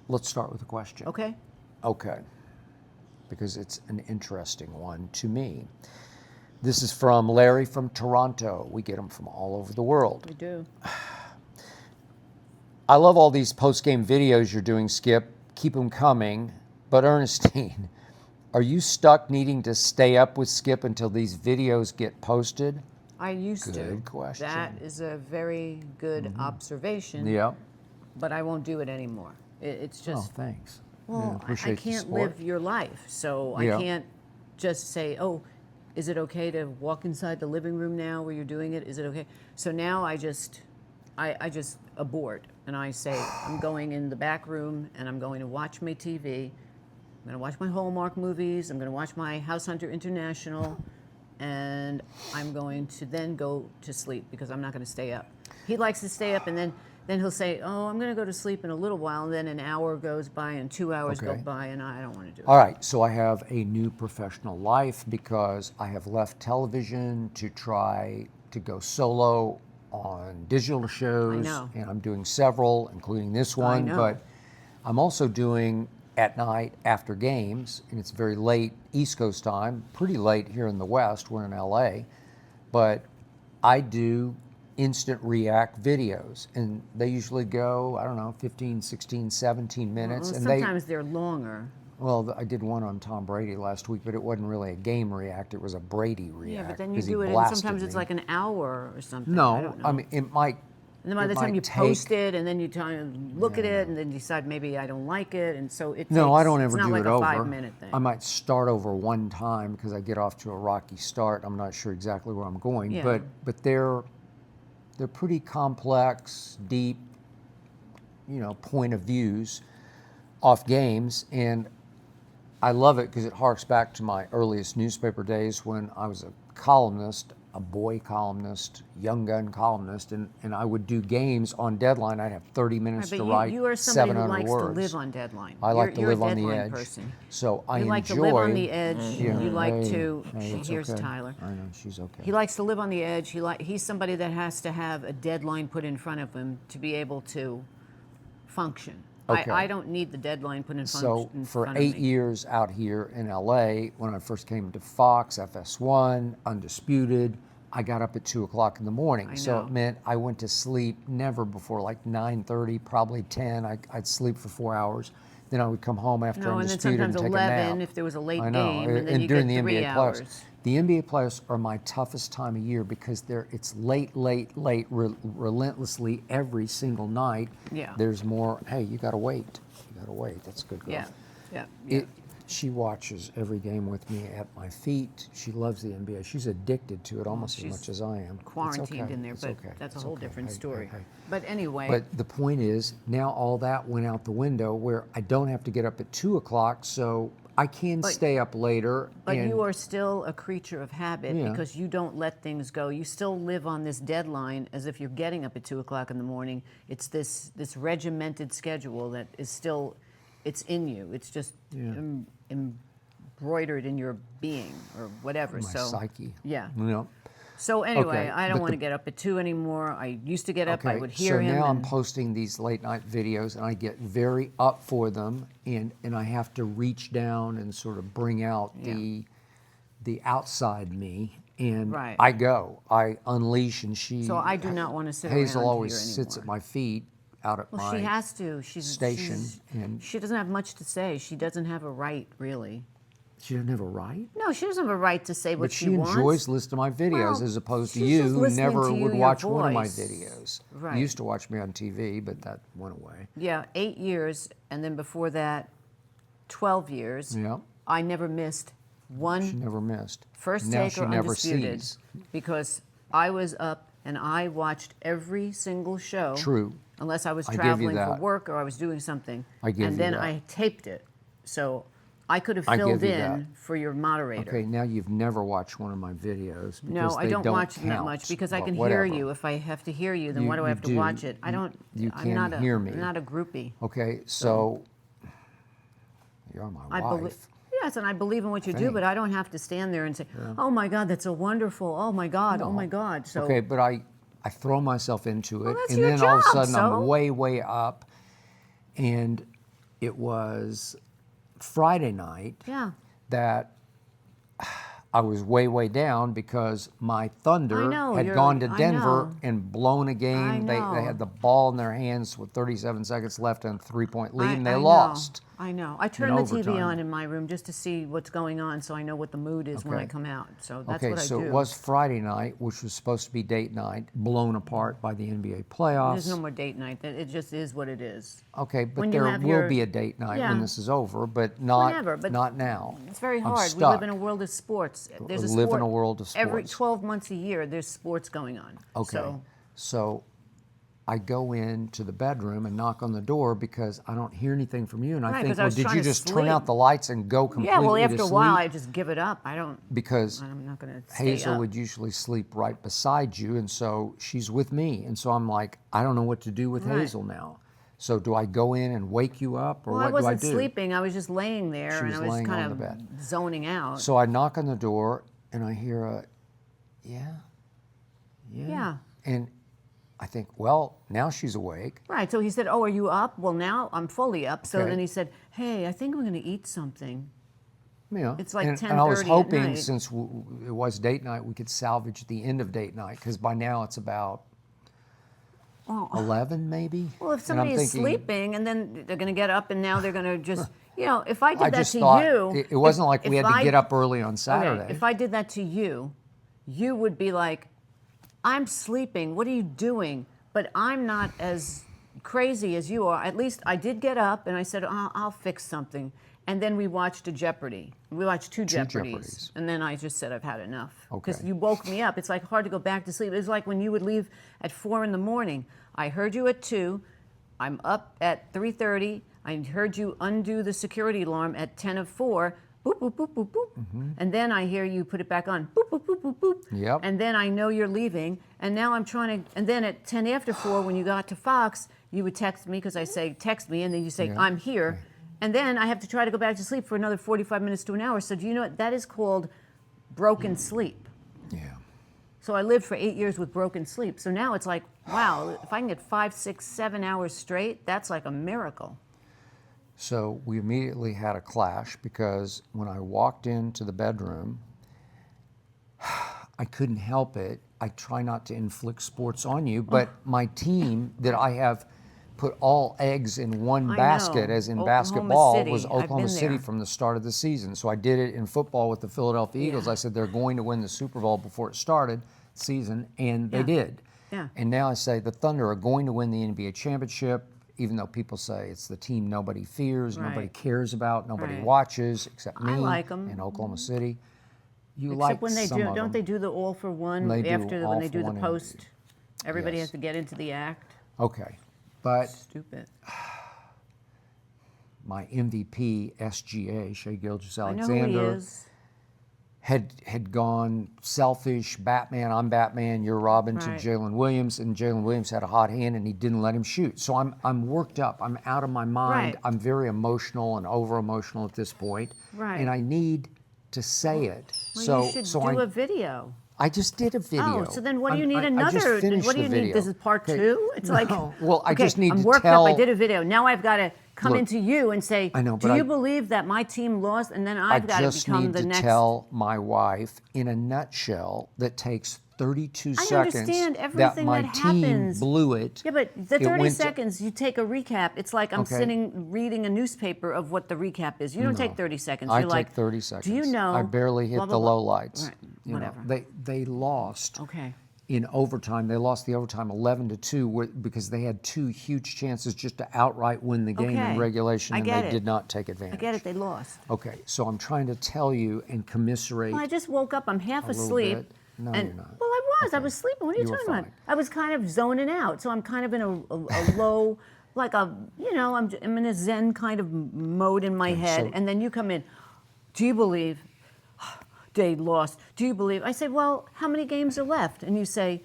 let's start with a question. Okay. Okay. Because it's an interesting one to me. This is from Larry from Toronto. We get them from all over the world. We do. I love all these post-game videos you're doing, Skip. Keep them coming. But Ernestine, are you stuck needing to stay up with Skip until these videos get posted? I used to. Good question. That is a very good observation. Yep. But I won't do it anymore. It's just. Oh, thanks. Well, I appreciate the can't support. live your life, so Yeah. I can't just say, oh, is it okay to walk inside the living room now where you're doing it? Is it okay? So now I just abort, and I say, I'm going in the back room, and I'm going to watch my TV. I'm going to watch my Hallmark movies. I'm going to watch my House Hunter International, and I'm going to then go to sleep because I'm not going to stay up. He likes to stay up, and then he'll say, oh, I'm going to go to sleep in a little while, and then an hour goes by and 2 hours go Okay. by, and I don't want to do it. All right, so I have a new professional life because I have left television to try to go solo on digital shows. I know. And I'm doing several, including this one. know. But I'm also doing at night after games, and it's very late East Coast time, pretty late here in the West. We're in LA. But I do instant react videos, and they usually go, I don't know, 15, 16, 17 minutes. Well, and sometimes they're longer. Well, I did one on Tom Brady last week, but it wasn't really a game react. It was a Brady react. Yeah, but then you 'cause he do it, and blasted sometimes it's me. like an hour or something. I No, don't know. I mean, it might. And then by it the time might you take- post it, and then you look at it, and then decide maybe I don't like it, and so it. No, takes, I don't ever it's not do like it a over. 5-minute thing. I might start over one time because I get off to a rocky start. I'm not sure exactly where I'm going, Yeah. but they're pretty complex, deep, point of views off games, and I love it because it harks back to my earliest newspaper days when I was a columnist, a boy columnist, young gun columnist, and I would do games on deadline. I'd have 30 minutes Right, to but write you are somebody who 700 likes words. to live on deadline. I like to You're live a on the deadline edge. person. So I You like enjoy. to live on the edge. Yeah, You like hey, to. hey, it's Here's okay. Tyler. I know, she's okay. He likes to live on the edge. He's somebody that has to have a deadline put in front of him to be able to function. Okay. I don't need the deadline put in front So in for front of 8 me. years out here in LA, when I first came to Fox, FS1, Undisputed, I got up at 2 o'clock in the morning. I So know. it meant I went to sleep never before like 9:30, probably 10. I'd sleep for 4 hours. Then I would come home after No, and then Undisputed sometimes and take 11 a nap. if there was a late I know. game, and then you during get the 3 NBA hours. playoffs. The NBA playoffs are my toughest time of year because it's late, relentlessly every single night. Yeah. There's more, hey, you got to wait. You got to wait. That's a good girl. Yeah. She watches every game with me at my feet. She loves the NBA. She's addicted to it almost as she's much as I am. It's Quarantined okay. in there, It's but okay. that's a It's whole okay. different Hey, story. hey, hey. But anyway. But the point is, now all that went out the window where I don't have to get up at 2 o'clock, so I can stay up later. But and you are still a creature of habit Yeah. because you don't let things go. You still live on this deadline as if you're getting up at 2 o'clock in the morning. It's this regimented schedule that is still, it's in you. It's just embroidered in your being or whatever. my so psyche. yeah. You know? So anyway, Okay, I don't but want to get up at 2 anymore. I used to get up. I would hear so him. now I'm and- posting these late night videos, and I get very up for them, and I have to reach down and sort of bring out the outside me, and Right. I unleash, and she. So I do not want to sit Hazel around always here sits at anymore. my feet out at Well, my. she has to. station, and- she doesn't have much to say. She doesn't have a right, really. She doesn't have a right. No, she doesn't have a right to say what But she she wants. enjoys listening to my videos Well, as opposed to she's you, just who listening never to you, would your watch one of my voice. videos. Right. You used to watch me on TV, but that went away. Yeah, 8 years, and then before that, 12 years. Yeah. I never missed one She never missed. First Now Take she or never Undisputed sees. because I was up and I watched every single show. True. Unless I was I give you traveling for that. work or I was doing something. I give and you then that. I taped it. So I could have I give filled you in that. for your moderator. Okay, now you've never watched one of my videos because No, I they don't watch them that count, much because I but can whatever. hear you. If I have to hear you, then You- why do I you have to do. watch it? I You- don't. you I'm can not hear me. I'm not a groupie. Okay, so you're my I wife. believe. Yes, and I believe in what you do, but I don't have to stand there and say, "Oh my God, that's so wonderful! Oh my God, oh my God!" So Okay, but I throw myself into it, that's and your then all of a job, sudden so? I'm way up, and it was Friday night Yeah. that I was way, way down because my Thunder know, had you're- gone to I Denver know. and blown a game. They know. had the ball in their hands with 37 seconds left and a 3-point lead, and they I lost. know. I know. I turn the TV overtime. on in my room just to see what's going on, so I know what the mood is when I Okay. come out. So that's Okay, what I so do. it was Friday night, which was supposed to be date night, blown apart by the NBA playoffs. There's no more date night. It just is what it is. Okay, but When you there have will your- be a date night Yeah. when this is over, but not Whenever, but not now. It's very I'm hard. We stuck. live in a world of sports. There's a live in sport a world of every sports. 12 months a year. There's sports going on. Okay, so I go into the bedroom and knock on the door because I don't hear anything from you, and I Right, think, 'cause I well, was did trying you to just turn sleep. out the lights and go completely yeah. Well, to after a sleep? while, I just give it up. Because I'm not going to stay Hazel up. would usually sleep right beside you, and so she's with me, and so I'm like, I don't know what to do with Right. Hazel now. So do I go in and wake you up, or Well, I what do I wasn't do? sleeping. I was just laying there, She and was I was laying kind on of the bed. zoning out. So I knock on the door, and I hear a, yeah. Yeah. And I think, well, now she's awake. Right. So he said, "Oh, are you up?" Well, now I'm fully up. So Okay. then he said, "Hey, I think I'm going to eat something." Yeah. It's like and I was 10:30 at hoping, night. since it was date night, we could salvage the end of date night, because by now it's about Well, 11 maybe. well, if And I'm somebody is thinking, sleeping and then they're going to get up and now they're going to just, if I did I that just to thought you, it wasn't like if we had to I- get up early on Saturday. Okay, if I did that to you, you would be like, "I'm sleeping. What are you doing?" But I'm not as crazy as you are. At least I did get up and I said, I'll fix something. And then we watched a Jeopardy. We watched two Jeopardies. Jeopardies. And then I just said, I've had enough. Because Okay. you woke me up. It's like hard to go back to sleep. It's like when you would leave at 4 in the morning. I heard you at 2. I'm up at 3:30. I heard you undo the security alarm at 10 of 4. Boop, boop, boop, boop, boop. And then I hear you put it back on. Boop, boop, boop, boop, boop. Yep. And then I know you're leaving. And now I'm trying to, and then at 10 after 4, when you got to Fox, you would text me because I say, text me. And then you say, Yeah. I'm here. And then I have to try to go back to sleep for another 45 minutes to an hour. So do you know what? That is called broken sleep. Yeah. So I lived for 8 years with broken sleep. So now it's like, wow, if I can get 5, 6, 7 hours straight, that's like a miracle. So we immediately had a clash because when I walked into the bedroom, I couldn't help it. I try not to inflict sports on you, but my team that I have put all eggs in one I basket, know. as in Oklahoma basketball, City. was I've Oklahoma been City there. from the start of the season. So I did it in football with the Philadelphia Eagles. Yeah. I said they're going to win the Super Bowl before it started season, and they Yeah. did. Yeah. And now I say the Thunder are going to win the NBA championship, even though people say it's the team nobody fears, nobody Right. cares about, nobody Right. watches except me I like 'em. in Oklahoma City. You Except like when they some do, of don't them. they do the all for one They do after all when they for do the one post? Everybody Yes. has to get into the act. Okay, but Stupid. my MVP, SGA, Shea I know who he Gilgeous-Alexander, is. had gone selfish, Batman, I'm Batman, you're Robin, Right. to Jalen Williams, and Jalen Williams had a hot hand and he didn't let him shoot. So I'm worked up, I'm out of my mind, Right. I'm very emotional and over emotional at this point, Right. and I need to say it. Well, you should do a video. I just did a video. Oh, so then what do you need I just another? finished What do the you need? video. This is part Okay. 2? It's No. like, Well, I okay, just need I'm to worked tell. up. I did a video. Now I've got to come Look, into you and say, I know, do but you I- believe that my team lost? And then I I've got to just become need the to next. tell my wife in a nutshell that takes 32 I seconds understand that everything my that team happens. blew it. Yeah, but the It 30 went to- seconds, you take a recap. It's like I'm Okay. sitting reading a newspaper of what the recap is. You don't take 30 seconds. I You're take like, 30 seconds. do you know? I barely hit blah, the blah, blah. lowlights. Right, You know, whatever. they lost. Okay. In overtime, they lost the overtime 11-2 because they had 2 huge chances just to outright win the game Okay. in regulation, I and get they it. did not take I advantage. get it. They lost. Okay, so I'm trying to tell you and commiserate. Well, I just woke up. I'm half little asleep. bit. No, and, you're not. Well, I was. I Okay. was sleeping. What are you You were talking about? fine. I was kind of zoning out. So I'm kind of in a low, like a, I'm in a Zen kind of mode in my Okay, head. so- And then you come in. Do you believe they lost? Do you believe? I say, well, how many games are left? And you say,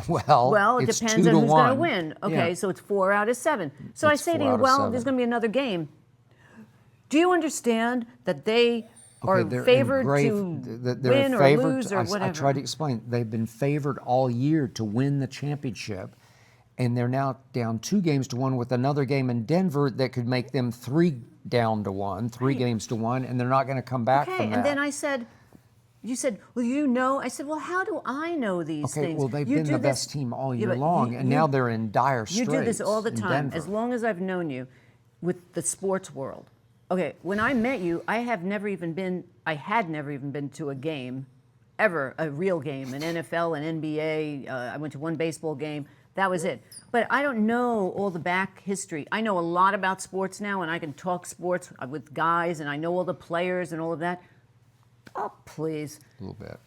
well, it it's depends 2 on to who's going to 1. win. Okay, Yeah. so it's 4 out of 7. So I It's say to 4 you, out of well, 7. there's going to be another game. Do you understand that they are they're in favored grave- to they're win or favored lose or I whatever? tried to explain. They've been favored all year to win the championship, and they're now down 2-1 with another game in Denver that could make them 3-1, 3-1, and they're not going to come back Okay, from that. and then I said, you said, well, you know. I said, well, how do I know these Okay, things? well, they've You been do the this- best team all Yeah, year but long, and now they're in dire straits. You do this all the in time, Denver. as long as I've known you, with the sports world. Okay, when I met you, I had never even been to a game, ever, a real game, an NFL, an NBA. I went to one baseball game. That was it. But I don't know all the back history. I know a lot about sports now, and I can talk sports with guys, and I know all the players and all of that. Oh, please. A little bit.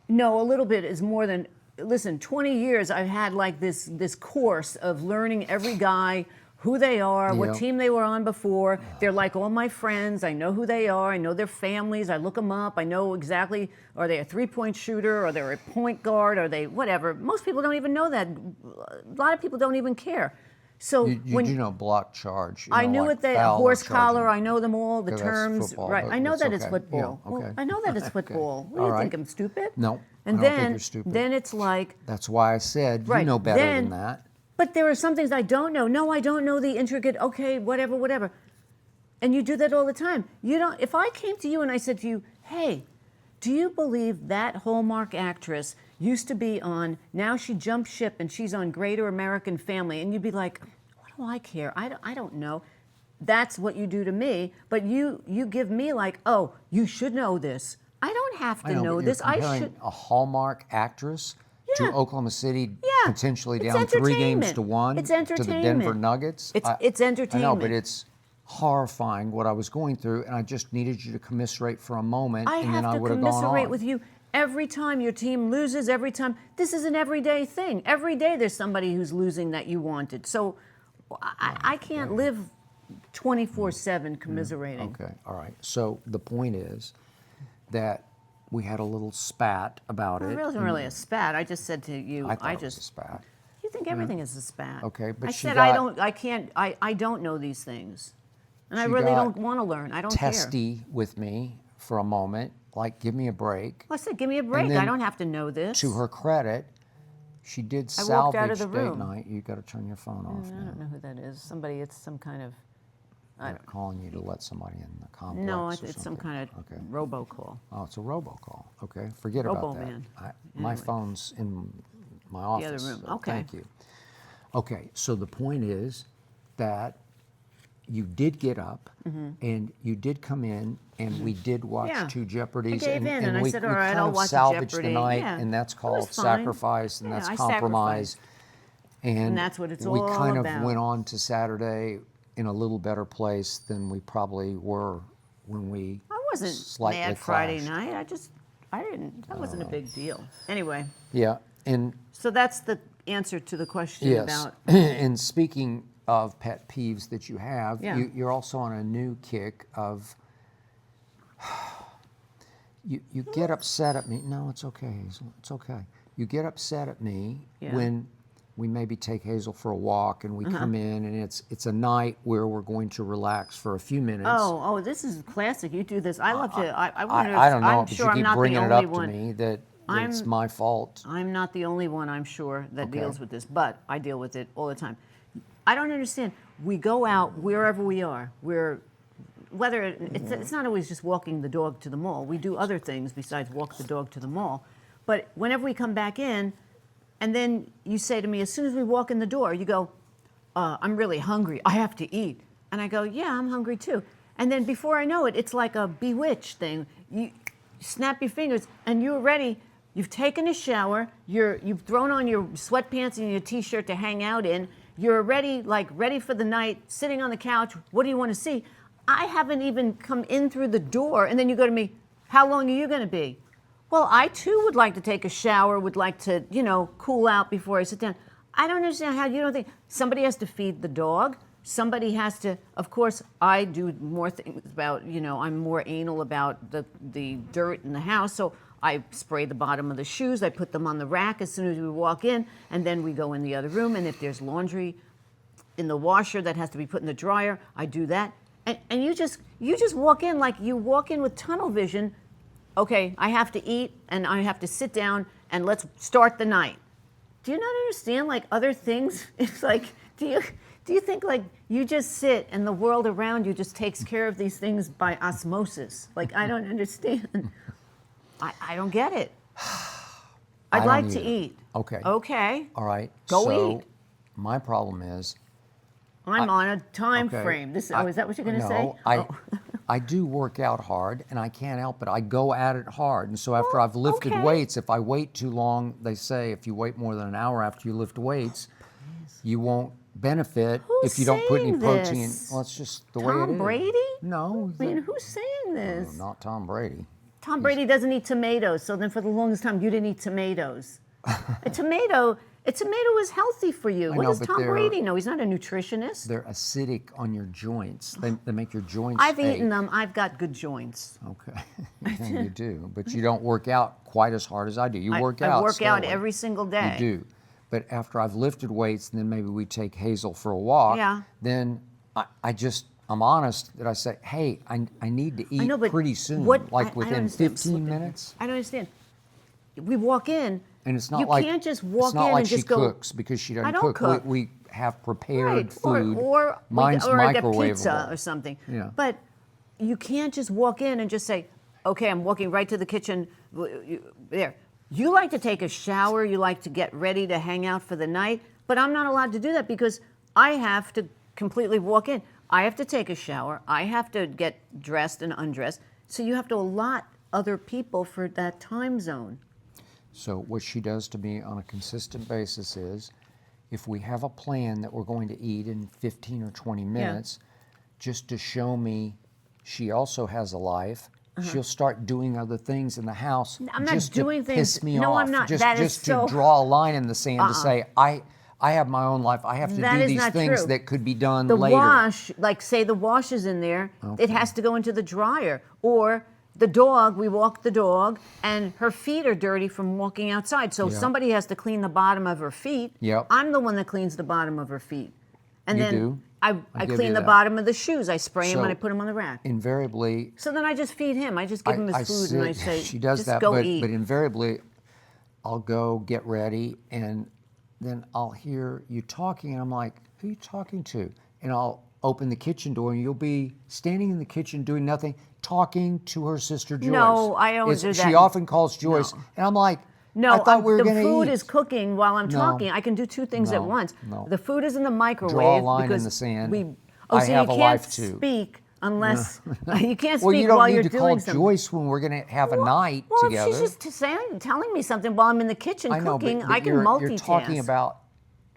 No, a little bit is more than. Listen, 20 years I've had like this course of learning every guy, who they are, what Yeah. team they were on before. They're like all my friends. I know who they are. I know their families. I look them up. I know exactly, are they a three-point shooter? Are they a point guard? Are they whatever? Most people don't even know that. A lot of people don't even care. So You when do know block charge. You I know, knew like it, the foul or horse charging. collar, I know them all, the Okay, that's terms. football, Right, but I know that's that it's okay. football. Yeah, Well, okay. I know that it's Okay. football. What do All you right. think, I'm stupid? No, And I don't then, think you're stupid. then it's like, That's why I said you right, know better then, than that. But there are some things I don't know. No, I don't know the intricate, okay, whatever. And you do that all the time. You don't, if I came to you and I said to you, hey, do you believe that Hallmark actress used to be on, now she jumped ship and she's on Greater American Family, and you'd be like, what do I care? I don't know. That's what you do to me, but you give me like, oh, you should know this. I don't have to I know, know but this. You're I comparing should. a Hallmark actress to Yeah. Oklahoma City Yeah. potentially It's down 3-1 entertainment. It's to the Denver entertainment. Nuggets. It's I know, entertainment. but it's horrifying what I was going through, and I just needed you to commiserate for a moment, I and then have I to would have gone commiserate on. with you every time your team loses, every time. This is an everyday thing. Every day there's somebody who's losing that you wanted. So I can't live 24/7 commiserating. Okay, all right. So the point is that we had a little spat about It it. wasn't really a spat. I just said to you, I thought it was a spat. You think everything is a spat. Okay, but I she said got- I don't know these things. And I She really got don't want to learn. I don't care. testy with me for a moment, like give me a break. Well, I said, give me a break. I then don't have to know this. To her credit, she did I walked out of salvage the date room. night. You got to turn your phone off I now. don't know who that is. Somebody, it's some kind of, They're calling you to let somebody in the complex. no, or it's some something. kind of Okay. robocall. Oh, it's a robocall. Okay, forget about that. Robo-man. My Anyway. phone's in my other office. room. so Okay. Thank you. Okay, so the point is that you did get up and you did come in and we did watch Yeah. 2 Jeopardies. I gave in and I we, said, we all right, kind I'll of watch salvaged Jeopardy. the night, Yeah. and that's It was called fine. sacrifice, and Yeah, that's I compromise. And that's what it's we all kind about. of went on to Saturday in a little better place than we probably were when we I wasn't slightly mad Friday clashed. night. That wasn't a big deal. Anyway, Yeah, and so that's the answer to the question yes, about. and speaking of pet peeves that you have, Yeah. you're also on a new kick of you get upset at me. No, it's okay, Hazel. It's okay. You get upset at me Yeah. when we maybe take Hazel for a walk and we come in and it's a night where we're going to relax for a few minutes. Oh, this is classic. You do this. I love to. I wonder. I don't know, I'm but sure you I'm keep not the bringing it only up one. to me that I'm- it's my fault. I'm not the only one, I'm sure, that Okay. deals with this, but I deal with it all the time. I don't understand. We go out wherever we are. It's not always just walking the dog to the mall. We do other things besides walk the dog to the mall. But whenever we come back in, and then you say to me, as soon as we walk in the door, you go, I'm really hungry. I have to eat. And I go, yeah, I'm hungry too. And then before I know it, it's like a bewitched thing. You snap your fingers and you're ready. You've taken a shower. You've thrown on your sweatpants and your t-shirt to hang out in. You're ready for the night, sitting on the couch. What do you want to see? I haven't even come in through the door. And then you go to me, how long are you going to be? Well, I too would like to take a shower, would like to, cool out before I sit down. I don't understand how you don't think somebody has to feed the dog. Somebody has to, of course, I do more things about, I'm more anal about the dirt in the house. So I spray the bottom of the shoes. I put them on the rack as soon as we walk in. And then we go in the other room. And if there's laundry in the washer that has to be put in the dryer, I do that. And you just walk in like you walk in with tunnel vision. Okay, I have to eat and I have to sit down and let's start the night. do you not understand like other things? It's like, do you think like you just sit and the world around you just takes care of these things by osmosis? Like, I don't understand. I don't get it. I'd I don't like to either. eat. Okay. Okay. All right. Go so eat. my problem is, I'm on a time okay, frame. Is that what you're going to say? no, I do work out hard, and I can't help it. I go at it hard, and so after Well, I've lifted okay. weights, if I wait too long, they say if you wait more than an hour after you lift weights, you won't benefit Who's if you don't put any saying protein. this? Well, it's just the way it Tom is. Brady? No, I mean, who's saying this? not Tom Brady. Tom Brady doesn't eat tomatoes, so then for the longest time you didn't eat tomatoes. A tomato is healthy for you. I What know, does but Tom they're- Brady know? He's not a nutritionist. They're acidic on your joints. They make your joints I've eaten ache. them. I've got good joints. Okay, yeah, you do, but you don't work out quite as hard as I do. You work out. I work out steadily. every single day. You do, but after I've lifted weights, and then maybe we take Hazel for a walk. Yeah. Then I'm honest that I say, hey, I need to eat know, but pretty soon, I like don't within understand. 15 minutes. I don't understand. We walk in. And it's not you like can't just walk it's not in like and she just go. cooks because she doesn't I don't cook. We have prepared Right. food. Or Mine's I get microwavable. pizza or something. Yeah. But you can't just walk in and just say, okay, I'm walking right to the kitchen. There. You like to take a shower. You like to get ready to hang out for the night. But I'm not allowed to do that because I have to completely walk in. I have to take a shower. I have to get dressed and undressed. So you have to allot other people for that time zone. So what she does to me on a consistent basis is, if we have a plan that we're going to eat in 15 or 20 minutes, just to show me she also has a life, she'll start doing other things in the house I'm not just doing to things. piss me No, off. I'm not. Just, That is just so- to draw a line in the sand to say, I have my own life. I have to That do is these not things true. that could be done The later. wash, like say the wash is in there, it has to go into the dryer. Or the dog, we walk the dog, and her feet are dirty from walking outside. So somebody has to clean the bottom of her feet. Yep. I'm the one that cleans the bottom of her feet. And You then do? I give clean you the that. bottom of the shoes. I spray them So, and I put them on the rack. Invariably, So then I just feed him. I just give him his food and I say, she does just that, go but eat. invariably, I'll go get ready, and then I'll hear you talking, and I'm like, who are you talking to? And I'll open the kitchen door, and you'll be standing in the kitchen doing nothing, talking to her sister Joyce. No, I don't do She that. often calls Joyce, No. and I'm like, No, I thought we were the going to eat. food is cooking while I'm No. talking. I can do two things at No, once. no. The food is in the microwave. Draw a line in because the sand. Oh, I so have you a can't life too. speak unless you can't speak Well, you don't while need you're to doing call something. Joyce when we're going to have a night Well, together. if she's just telling me something while I'm in the kitchen I know, cooking, but I can you're multitask. talking about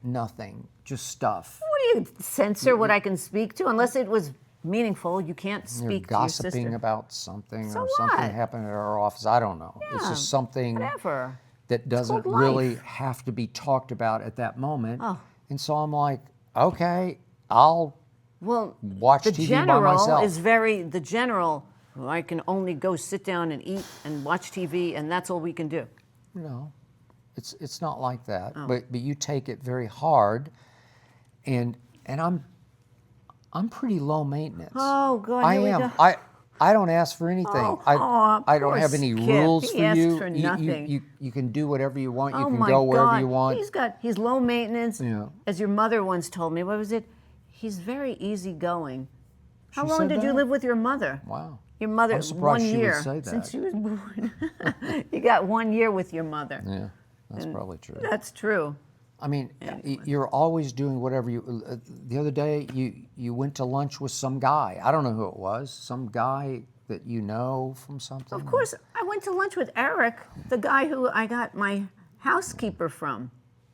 nothing, just stuff. What do you censor what I can speak to? Unless it was meaningful, you can't You're speak to your gossiping sister. about something, So or something what? happened at our office. I don't know. It's Yeah, just something Whatever. that doesn't called really life. have to be talked about at that moment. Oh. And so I'm like, okay, I'll Well, watch the TV by general myself. is very the general. I can only go sit down and eat and watch TV, and that's all we can do. No, it's not like that. Oh. But you take it very hard, and I'm pretty low maintenance. Oh, God, I here we am. go. I don't ask for anything. Oh, I don't poor have any Skip. rules He for asks you. for nothing. You can do whatever you want. You Oh can my go wherever God. you want. He's low maintenance. Yeah. As your mother once told me, what was it? He's very easygoing. How She long said did you that? live with your mother? Wow. Your mother, I'm surprised 1 she would year say that. since she was born. You got 1 year with your mother. Yeah, that's probably true. That's true. I mean, you're always doing whatever you. The other day, you went to lunch with some guy. I don't know who it was. Some guy that you know from something. Of course, I went to lunch with Eric, the guy who I got my housekeeper from.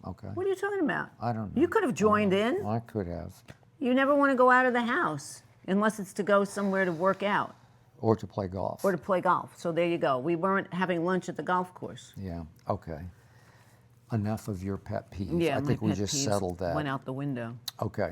Okay. What are you talking about? I don't know. You could have joined in. I could have, You never want to go out of the house unless it's to go somewhere to work out or to play golf. or to play golf. So there you go. We weren't having lunch at the golf course. Yeah. Okay. Enough of your pet peeves. Yeah, I my think we pet just peeves settled that. went out the window. Okay.